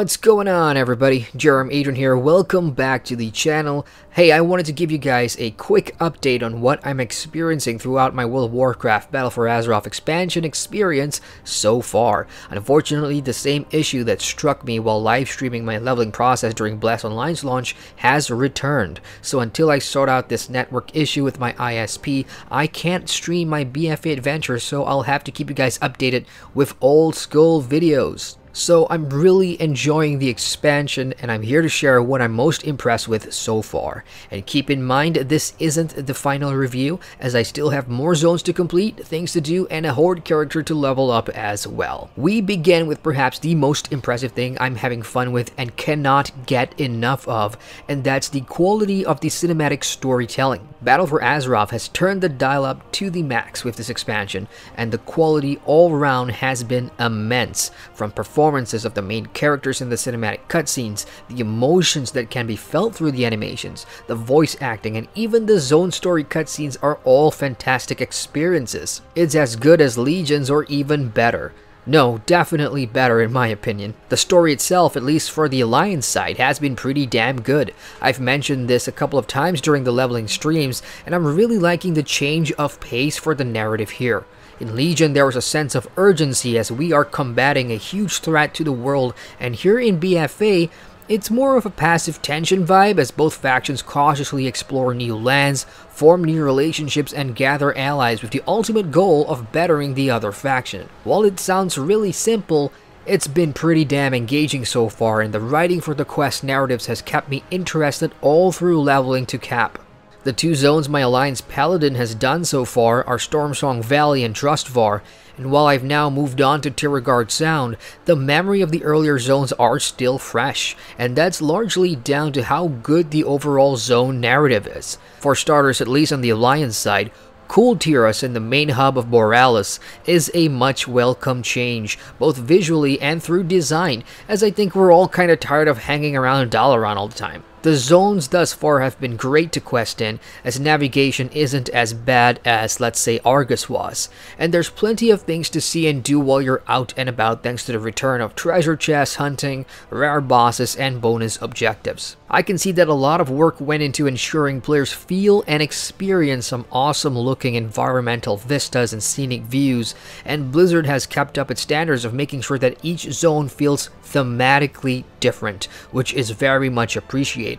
What's going on, everybody? Adrian here. Welcome back to the channel. Hey, I wanted to give you guys a quick update on what I'm experiencing throughout my World of Warcraft Battle for Azeroth expansion experience so far. Unfortunately, the same issue that struck me while live streaming my leveling process during Blast Online's launch has returned. So until I sort out this network issue with my ISP, I can't stream my BFA adventure, so I'll have to keep you guys updated with old school videos. So I'm really enjoying the expansion, and I'm here to share what I'm most impressed with so far. And keep in mind, this isn't the final review, as I still have more zones to complete, things to do, and a horde character to level up as well. We begin with perhaps the most impressive thing I'm having fun with and cannot get enough of, and that's the quality of the cinematic storytelling. Battle for Azeroth has turned the dial up to the max with this expansion, and the quality all around has been immense. From performances of the main characters in the cinematic cutscenes, the emotions that can be felt through the animations, the voice acting, and even the zone story cutscenes are all fantastic experiences. It's as good as Legion's or even better. No, definitely better in my opinion. The story itself, at least for the Alliance side, has been pretty damn good. I've mentioned this a couple of times during the leveling streams, and I'm really liking the change of pace for the narrative here. In Legion, there was a sense of urgency as we are combating a huge threat to the world, and here in BFA, it's more of a passive tension vibe as both factions cautiously explore new lands, form new relationships, and gather allies with the ultimate goal of bettering the other faction. While it sounds really simple, it's been pretty damn engaging so far, and the writing for the quest narratives has kept me interested all through leveling to cap. The two zones my Alliance Paladin has done so far are Stormsong Valley and Trustvar, and while I've now moved on to Tiragard Sound, the memory of the earlier zones are still fresh, and that's largely down to how good the overall zone narrative is. For starters, at least on the Alliance side, Cool Tiras in the main hub of Borealis is a much welcome change, both visually and through design, as I think we're all kinda tired of hanging around Dalaran all the time. The zones thus far have been great to quest in, as navigation isn't as bad as, let's say, Argus was, and there's plenty of things to see and do while you're out and about thanks to the return of treasure chest hunting, rare bosses, and bonus objectives. I can see that a lot of work went into ensuring players feel and experience some awesome looking environmental vistas and scenic views, and Blizzard has kept up its standards of making sure that each zone feels thematically different, which is very much appreciated.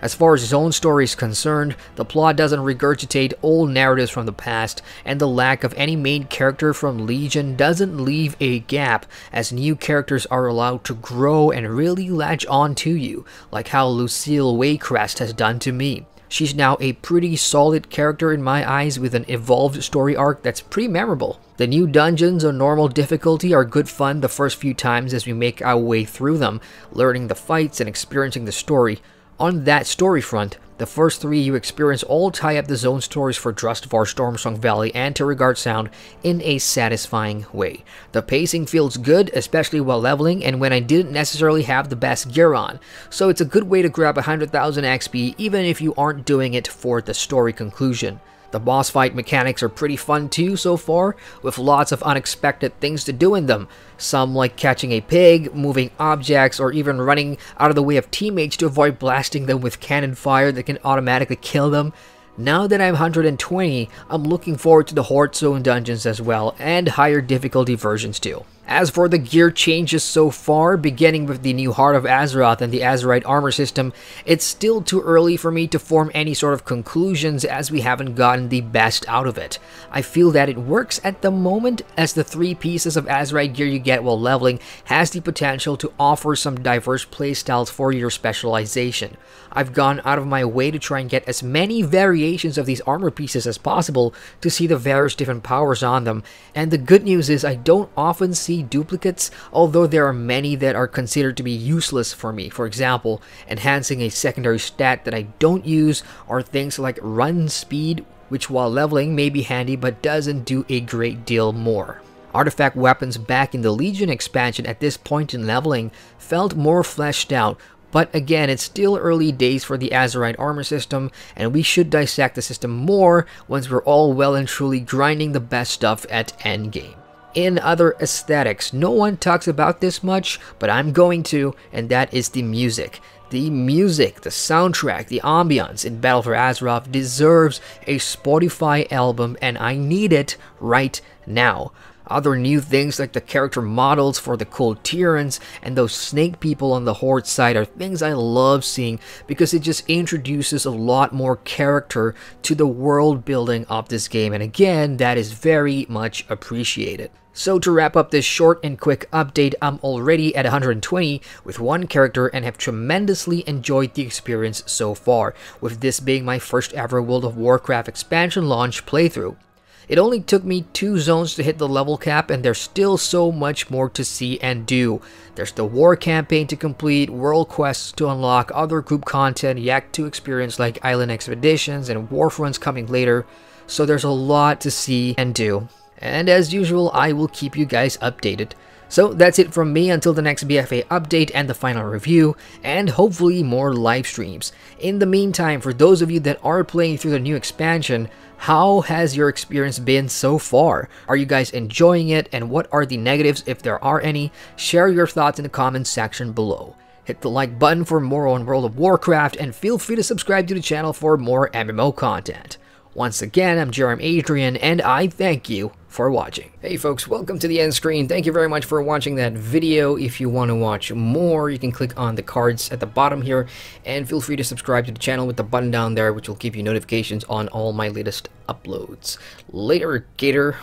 As far as zone story is concerned, the plot doesn't regurgitate old narratives from the past, and the lack of any main character from Legion doesn't leave a gap, as new characters are allowed to grow and really latch on to you, like how Lucille Waycrest has done to me. She's now a pretty solid character in my eyes with an evolved story arc that's pretty memorable. The new dungeons on normal difficulty are good fun the first few times as we make our way through them, learning the fights and experiencing the story. On that story front, the first three you experience all tie up the zone stories for Trustvar, Stormsong Valley, and Tiragard Sound in a satisfying way. The pacing feels good, especially while leveling and when I didn't necessarily have the best gear on, so it's a good way to grab 100,000 XP even if you aren't doing it for the story conclusion. The boss fight mechanics are pretty fun too so far, with lots of unexpected things to do in them. Some like catching a pig, moving objects, or even running out of the way of teammates to avoid blasting them with cannon fire that can automatically kill them. Now that I'm 120, I'm looking forward to the Horde Zone dungeons as well, and higher difficulty versions too. As for the gear changes so far, beginning with the new Heart of Azeroth and the Azurite armor system, it's still too early for me to form any sort of conclusions as we haven't gotten the best out of it. I feel that it works at the moment, as the 3 pieces of Azurite gear you get while leveling has the potential to offer some diverse playstyles for your specialization. I've gone out of my way to try and get as many variations of these armor pieces as possible to see the various different powers on them, and the good news is I don't often see duplicates, although there are many that are considered to be useless for me. For example, enhancing a secondary stat that I don't use, or things like run speed, which while leveling may be handy but doesn't do a great deal more. Artifact weapons back in the Legion expansion at this point in leveling felt more fleshed out, but again, it's still early days for the Azurite armor system, and we should dissect the system more once we're all well and truly grinding the best stuff at endgame. In other aesthetics, no one talks about this much, but I'm going to, and that is the music. The music, the soundtrack, the ambience in Battle for Azeroth deserves a Spotify album, and I need it right now. Other new things like the character models for the cold Tyrants and those snake people on the Horde side are things I love seeing because it just introduces a lot more character to the world building of this game, and again, that is very much appreciated. So to wrap up this short and quick update, I'm already at 120 with one character and have tremendously enjoyed the experience so far, with this being my first ever World of Warcraft expansion launch playthrough. It only took me 2 zones to hit the level cap, and there's still so much more to see and do. There's the war campaign to complete, world quests to unlock, other group content yet to experience like island expeditions and warfronts coming later, so there's a lot to see and do. And as usual, I will keep you guys updated. So that's it from me until the next BFA update and the final review, and hopefully more live streams. In the meantime, for those of you that are playing through the new expansion, how has your experience been so far? Are you guys enjoying it, and what are the negatives if there are any? Share your thoughts in the comments section below. Hit the like button for more on World of Warcraft, and feel free to subscribe to the channel for more MMO content. Once again, I'm Adrian, and I thank you for watching. Hey folks, welcome to the end screen. Thank you very much for watching that video. If you want to watch more, you can click on the cards at the bottom here, and feel free to subscribe to the channel with the button down there, which will give you notifications on all my latest uploads. Later, Gator.